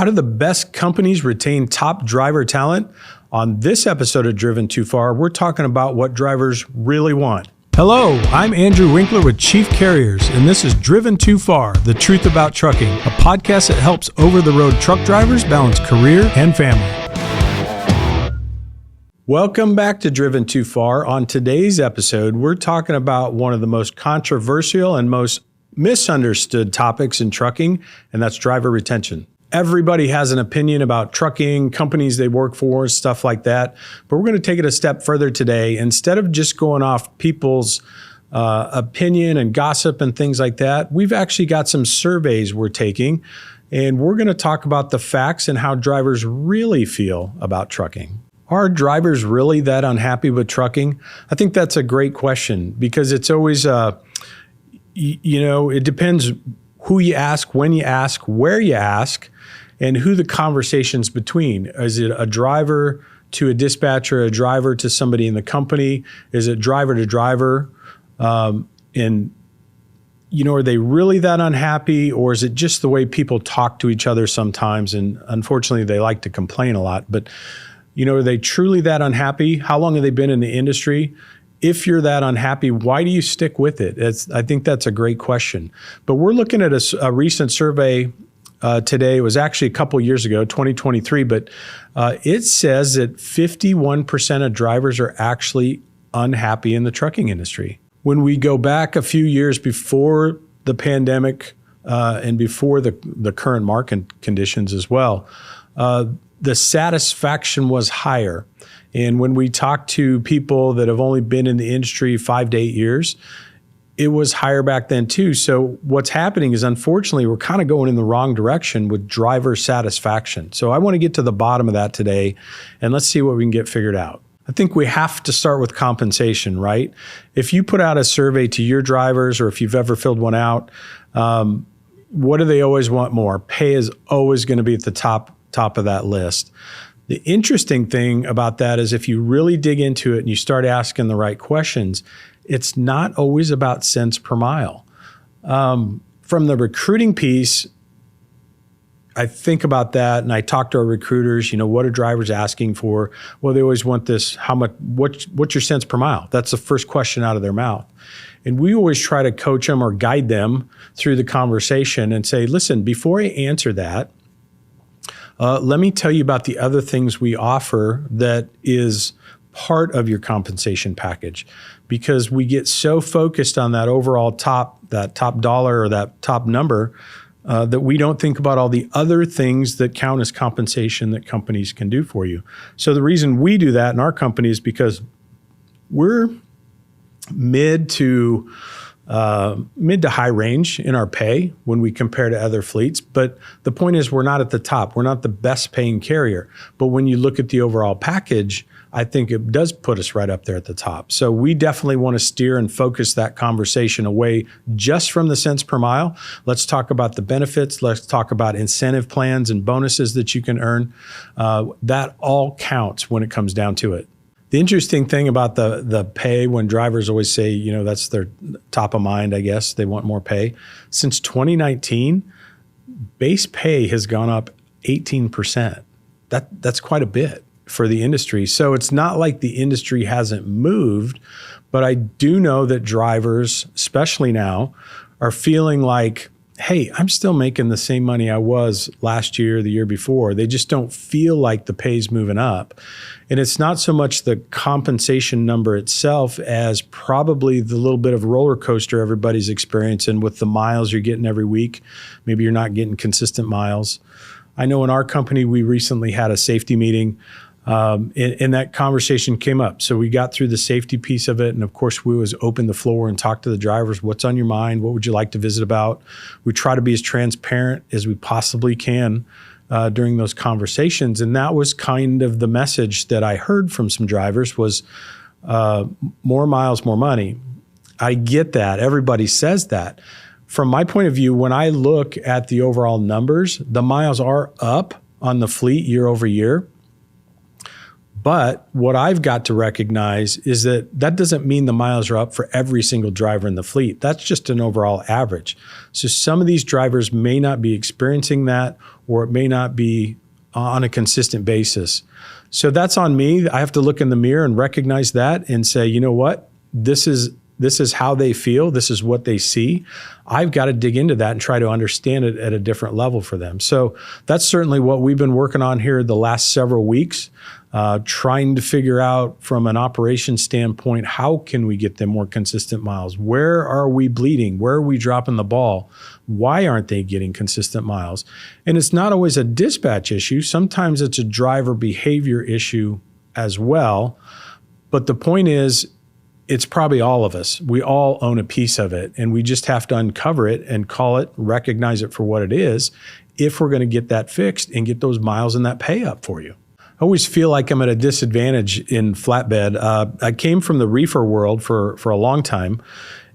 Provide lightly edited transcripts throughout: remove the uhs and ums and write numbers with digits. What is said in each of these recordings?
How do the best companies retain top driver talent? On this episode of Driven Too Far, we're talking about what drivers really want. Hello, I'm Andrew Winkler with Chief Carriers, and this is Driven Too Far, the truth about trucking, a podcast that helps over-the-road truck drivers balance career and family. Welcome back to Driven Too Far. On today's episode, we're talking about one of the most controversial and most misunderstood topics in trucking, and that's driver retention. Everybody has an opinion about trucking, companies they work for, stuff like that. But we're going to take it a step further today. Instead of just going off people's opinion and gossip and things like that, we've actually got some surveys we're taking, and we're going to talk about the facts and how drivers really feel about trucking. Are drivers really that unhappy with trucking? I think that's a great question because it's always, it depends who you ask, when you ask, where you ask, and who the conversation's between. Is it a driver to a dispatcher, a driver to somebody in the company? Is it driver to driver? Are they really that unhappy, or is it just the way people talk to each other sometimes? And unfortunately, they like to complain a lot. But, are they truly that unhappy? How long have they been in the industry? If you're that unhappy, why do you stick with it? I think that's a great question. But we're looking at a recent survey today. It was actually a couple years ago, 2023, but it says that 51% of drivers are actually unhappy in the trucking industry. When we go back a few years before the pandemic and before the current market conditions as well, the satisfaction was higher. And when we talk to people that have only been in the industry 5 to 8 years, it was higher back then too. So what's happening is, unfortunately, we're kind of going in the wrong direction with driver satisfaction. So I want to get to the bottom of that today, and let's see what we can get figured out. I think we have to start with compensation, right? If you put out a survey to your drivers, or if you've ever filled one out, what do they always want more? Pay is always going to be at the top of that list. The interesting thing about that is if you really dig into it and you start asking the right questions, it's not always about cents per mile. From the recruiting piece, I think about that and I talk to our recruiters, what are drivers asking for? Well, they always want this, what's your cents per mile? That's the first question out of their mouth. And we always try to coach them or guide them through the conversation and say, listen, before I answer that, let me tell you about the other things we offer that is part of your compensation package, because we get so focused on that overall top dollar or that top number that we don't think about all the other things that count as compensation that companies can do for you. So the reason we do that in our company is because we're mid to high range in our pay when we compare to other fleets. But the point is, we're not at the top. We're not the best paying carrier. But when you look at the overall package, I think it does put us right up there at the top. So we definitely want to steer and focus that conversation away just from the cents per mile. Let's talk about the benefits. Let's talk about incentive plans and bonuses that you can earn. That all counts when it comes down to it. The interesting thing about the pay, when drivers always say, that's their top of mind, I guess, they want more pay. Since 2019, base pay has gone up 18%. That's quite a bit for the industry. So it's not like the industry hasn't moved, but I do know that drivers, especially now, are feeling like, hey, I'm still making the same money I was last year, the year before. They just don't feel like the pay's moving up. And it's not so much the compensation number itself as probably the little bit of roller coaster everybody's experiencing with the miles you're getting every week. Maybe you're not getting consistent miles. I know in our company, we recently had a safety meeting, and that conversation came up. So we got through the safety piece of it. And of course, we always open the floor and talk to the drivers. What's on your mind? What would you like to visit about? We try to be as transparent as we possibly can during those conversations. And that was kind of the message that I heard from some drivers was more miles, more money. I get that. Everybody says that. From my point of view, when I look at the overall numbers, the miles are up on the fleet year over year. But what I've got to recognize is that that doesn't mean the miles are up for every single driver in the fleet. That's just an overall average. So some of these drivers may not be experiencing that, or it may not be on a consistent basis. So that's on me. I have to look in the mirror and recognize that and say, you know what, this is how they feel. This is what they see. I've got to dig into that and try to understand it at a different level for them. So that's certainly what we've been working on here the last several weeks, trying to figure out from an operations standpoint, how can we get them more consistent miles? Where are we bleeding? Where are we dropping the ball? Why aren't they getting consistent miles? And it's not always a dispatch issue. Sometimes it's a driver behavior issue as well. But the point is, it's probably all of us. We all own a piece of it, and we just have to uncover it and call it, recognize it for what it is, if we're going to get that fixed and get those miles and that pay up for you. I always feel like I'm at a disadvantage in flatbed. I came from the reefer world for a long time.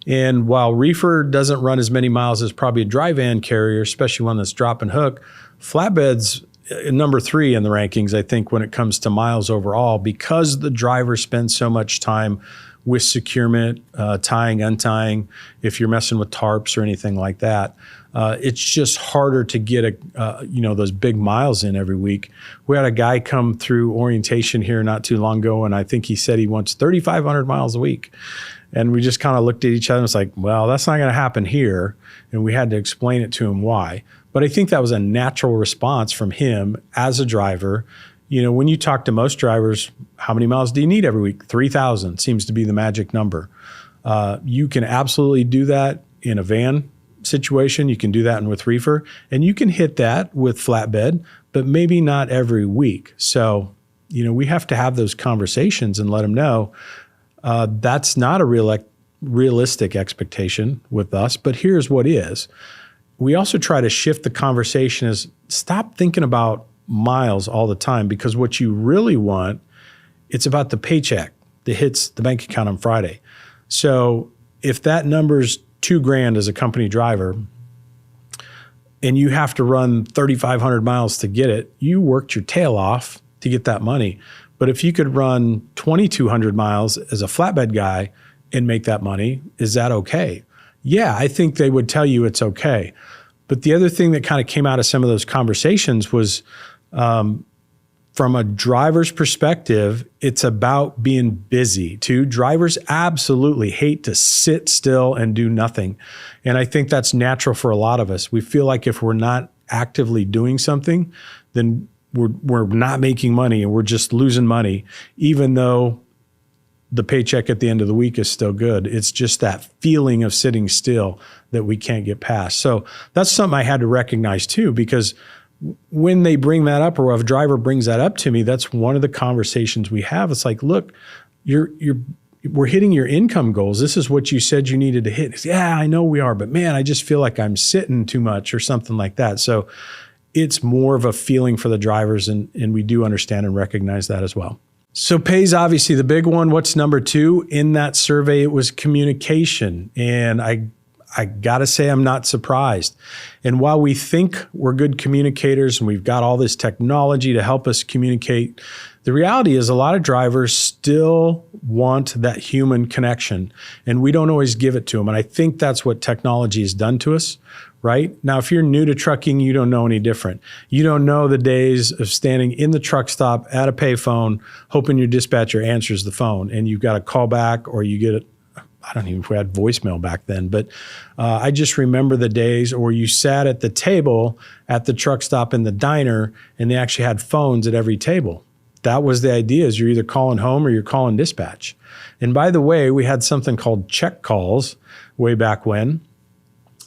And while reefer doesn't run as many miles as probably a dry van carrier, especially one that's drop and hook, flatbed's number 3 in the rankings, I think, when it comes to miles overall, because the driver spends so much time with securement, tying, untying, if you're messing with tarps or anything like that. It's just harder to get those big miles in every week. We had a guy come through orientation here not too long ago, and I think he said he wants 3,500 miles a week. And we just kind of looked at each other and was like, well, that's not going to happen here. And we had to explain it to him why. But I think that was a natural response from him as a driver. You know, when you talk to most drivers, how many miles do you need every week? 3,000 seems to be the magic number. You can absolutely do that in a van situation. You can do that with reefer, and you can hit that with flatbed, but maybe not every week. So, you know, we have to have those conversations and let them know that's not a realistic expectation with us, but here's what is. We also try to shift the conversation as stop thinking about miles all the time, because what you really want, it's about the paycheck that hits the bank account on Friday. So if that number's $2,000 as a company driver and you have to run 3,500 miles to get it, you worked your tail off to get that money. But if you could run 2,200 miles as a flatbed guy and make that money, is that okay? Yeah, I think they would tell you it's okay. But the other thing that kind of came out of some of those conversations was, from a driver's perspective, it's about being busy too. Drivers absolutely hate to sit still and do nothing. And I think that's natural for a lot of us. We feel like if we're not actively doing something, then we're not making money and we're just losing money, even though the paycheck at the end of the week is still good. It's just that feeling of sitting still that we can't get past. So that's something I had to recognize too, because when they bring that up, or if a driver brings that up to me, that's one of the conversations we have. It's like, look, we're hitting your income goals. This is what you said you needed to hit. It's, yeah, I know we are, but man, I just feel like I'm sitting too much or something like that. So it's more of a feeling for the drivers, and we do understand and recognize that as well. So pay's obviously the big one. What's number 2 in that survey? It was communication. And I got to say, I'm not surprised. And while we think we're good communicators and we've got all this technology to help us communicate, the reality is a lot of drivers still want that human connection, and we don't always give it to them. And I think that's what technology has done to us, right? Now, if you're new to trucking, you don't know any different. You don't know the days of standing in the truck stop at a payphone, hoping your dispatcher answers the phone, and you've got to call back, or you get it. I don't even know if we had voicemail back then, but I just remember the days where you sat at the table at the truck stop in the diner, and they actually had phones at every table. That was the idea, is you're either calling home or you're calling dispatch. And by the way, we had something called check calls way back when,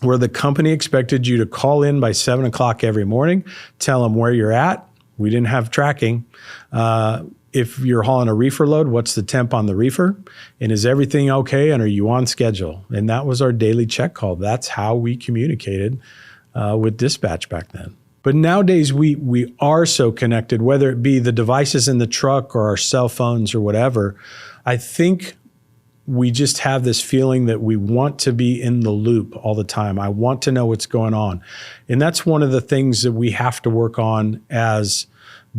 where the company expected you to call in by 7 o'clock every morning, tell them where you're at. We didn't have tracking. If you're hauling a reefer load, what's the temp on the reefer? And is everything okay? And are you on schedule? And that was our daily check call. That's how we communicated with dispatch back then. But nowadays, we are so connected, whether it be the devices in the truck or our cell phones or whatever. I think we just have this feeling that we want to be in the loop all the time. I want to know what's going on. And that's one of the things that we have to work on as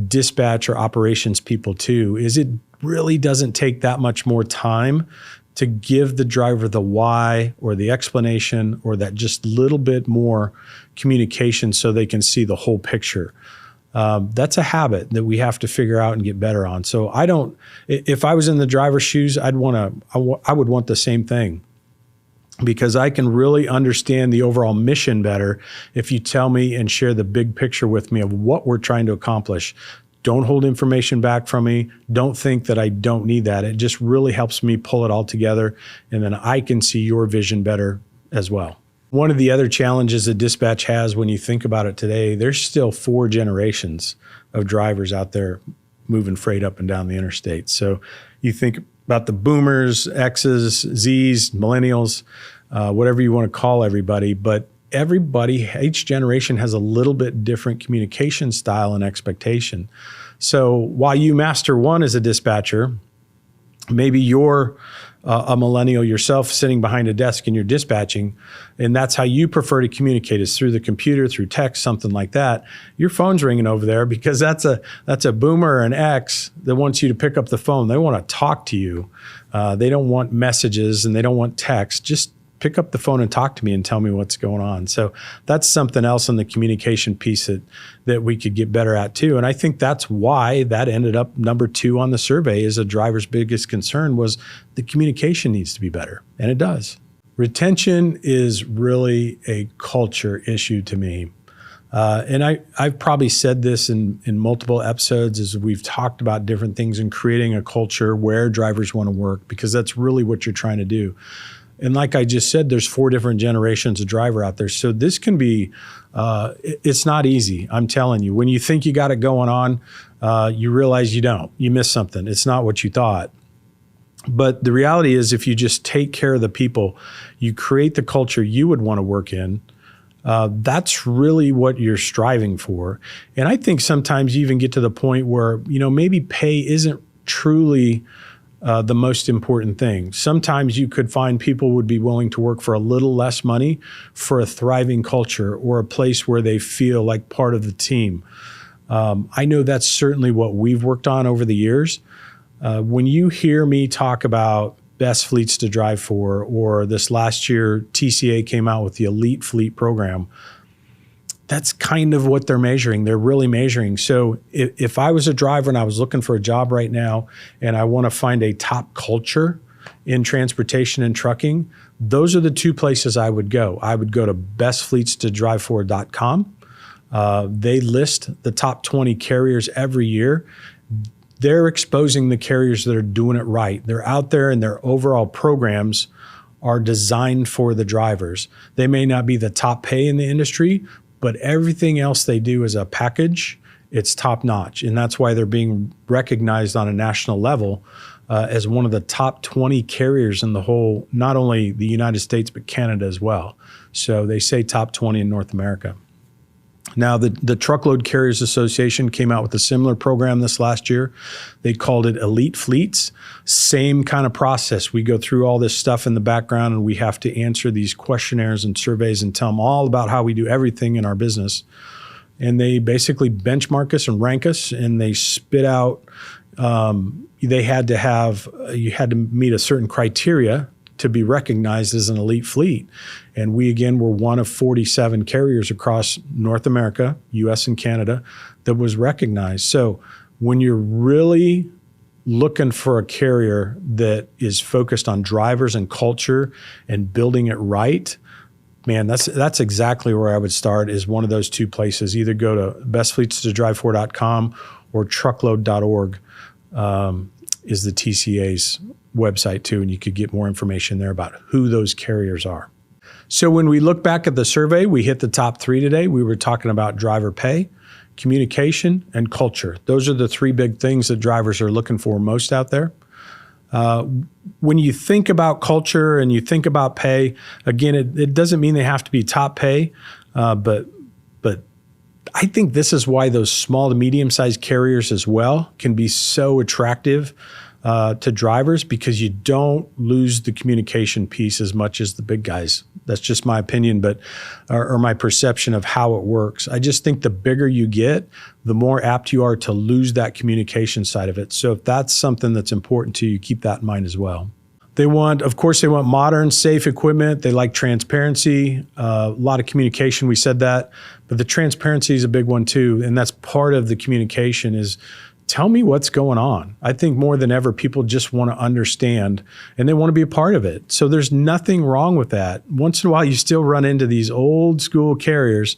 dispatch or operations people too, is it really doesn't take that much more time to give the driver the why or the explanation or that just little bit more communication so they can see the whole picture. That's a habit that we have to figure out and get better on. So if I was in the driver's shoes, I would want the same thing, because I can really understand the overall mission better if you tell me and share the big picture with me of what we're trying to accomplish. Don't hold information back from me. Don't think that I don't need that. It just really helps me pull it all together, and then I can see your vision better as well. One of the other challenges that dispatch has, when you think about it today, there's still 4 generations of drivers out there moving freight up and down the interstate. So you think about the boomers, X's, Z's, millennials, whatever you want to call everybody, but each generation has a little bit different communication style and expectation. So while you master one as a dispatcher, maybe you're a millennial yourself sitting behind a desk and you're dispatching, and that's how you prefer to communicate, is through the computer, through text, something like that. Your phone's ringing over there because that's a boomer or an X that wants you to pick up the phone. They want to talk to you. They don't want messages and they don't want text. Just pick up the phone and talk to me and tell me what's going on. So that's something else in the communication piece that we could get better at too. And I think that's why that ended up number 2 on the survey as a driver's biggest concern, was the communication needs to be better. And it does. Retention is really a culture issue to me. And I've probably said this in multiple episodes as we've talked about different things in creating a culture where drivers want to work, because that's really what you're trying to do. And like I just said, there's 4 different generations of driver out there. So this can be, it's not easy. I'm telling you, when you think you got it going on, you realize you don't. You miss something. It's not what you thought. But the reality is, if you just take care of the people, you create the culture you would want to work in. That's really what you're striving for. And I think sometimes you even get to the point where, maybe pay isn't truly the most important thing. Sometimes you could find people would be willing to work for a little less money for a thriving culture or a place where they feel like part of the team. I know that's certainly what we've worked on over the years. When you hear me talk about best fleets to drive for, or this last year, TCA came out with the Elite Fleet program, that's kind of what they're measuring. They're really measuring. So if I was a driver and I was looking for a job right now and I want to find a top culture in transportation and trucking, those are the 2 places I would go. I would go to bestfleetstodrivefor.com. They list the top 20 carriers every year. They're exposing the carriers that are doing it right. They're out there and their overall programs are designed for the drivers. They may not be the top pay in the industry, but everything else they do as a package, it's top notch. And that's why they're being recognized on a national level as one of the top 20 carriers in the whole, not only the United States, but Canada as well. So they say top 20 in North America. Now, the Truckload Carriers Association came out with a similar program this last year. They called it Elite Fleets. Same kind of process. We go through all this stuff in the background and we have to answer these questionnaires and surveys and tell them all about how we do everything in our business. And they basically benchmark us and rank us, and they spit out, you had to meet a certain criteria to be recognized as an elite fleet. And we, again, were one of 47 carriers across North America, US and Canada, that was recognized. So when you're really looking for a carrier that is focused on drivers and culture and building it right, man, that's exactly where I would start, is one of those 2 places. Either go to bestfleetstodrivefor.com or truckload.org is the TCA's website too, and you could get more information there about who those carriers are. So when we look back at the survey, we hit the top 3 today. We were talking about driver pay, communication, and culture. Those are the 3 big things that drivers are looking for most out there. When you think about culture and you think about pay, again, it doesn't mean they have to be top pay, but I think this is why those small to medium-sized carriers as well can be so attractive to drivers, because you don't lose the communication piece as much as the big guys That's just my opinion, or my perception of how it works. I just think the bigger you get, the more apt you are to lose that communication side of it. So if that's something that's important to you, keep that in mind as well. Of course, they want modern, safe equipment. They like transparency, a lot of communication. We said that, but the transparency is a big one too. And that's part of the communication is tell me what's going on. I think more than ever, people just want to understand and they want to be a part of it. So there's nothing wrong with that. Once in a while, you still run into these old school carriers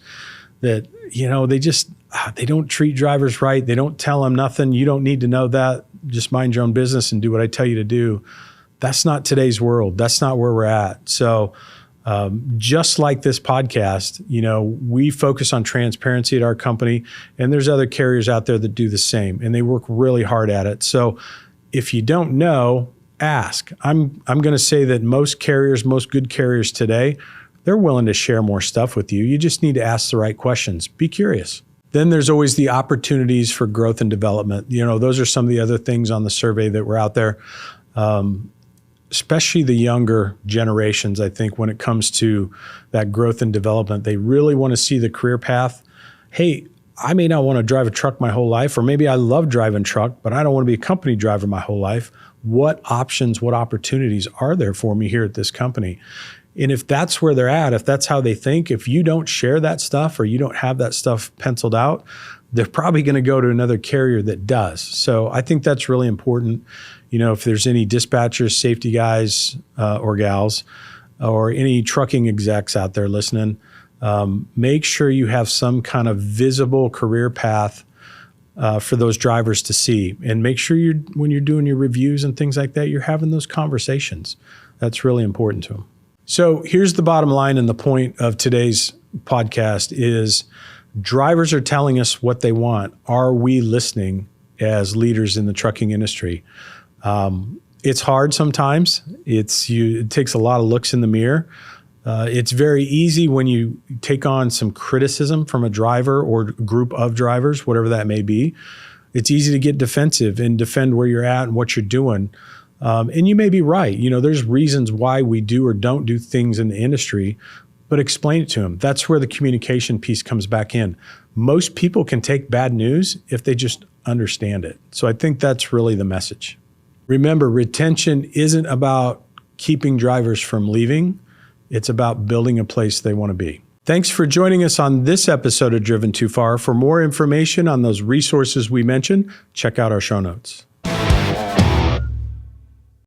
that, they don't treat drivers right. They don't tell them nothing. You don't need to know that. Just mind your own business and do what I tell you to do. That's not today's world. That's not where we're at. So just like this podcast, we focus on transparency at our company, and there's other carriers out there that do the same, and they work really hard at it. So if you don't know, ask. I'm going to say that most good carriers today, they're willing to share more stuff with you. You just need to ask the right questions. Be curious. Then there's always the opportunities for growth and development. Those are some of the other things on the survey that were out there. Especially the younger generations, I think, when it comes to that growth and development, they really want to see the career path. Hey, I may not want to drive a truck my whole life, or maybe I love driving truck, but I don't want to be a company driver my whole life. What options, what opportunities are there for me here at this company? And if that's where they're at, if that's how they think, if you don't share that stuff or you don't have that stuff penciled out, they're probably going to go to another carrier that does. So I think that's really important. If there's any dispatchers, safety guys or gals, or any trucking execs out there listening, make sure you have some kind of visible career path for those drivers to see. And make sure when you're doing your reviews and things like that, you're having those conversations. That's really important to them. So here's the bottom line, and the point of today's podcast is drivers are telling us what they want. Are we listening as leaders in the trucking industry? It's hard sometimes. It takes a lot of looks in the mirror. It's very easy when you take on some criticism from a driver or group of drivers, whatever that may be. It's easy to get defensive and defend where you're at and what you're doing. And you may be right. There's reasons why we do or don't do things in the industry, but explain it to them. That's where the communication piece comes back in. Most people can take bad news if they just understand it. So I think that's really the message. Remember, retention isn't about keeping drivers from leaving. It's about building a place they want to be. Thanks for joining us on this episode of Driven Too Far. For more information on those resources we mentioned, check out our show notes.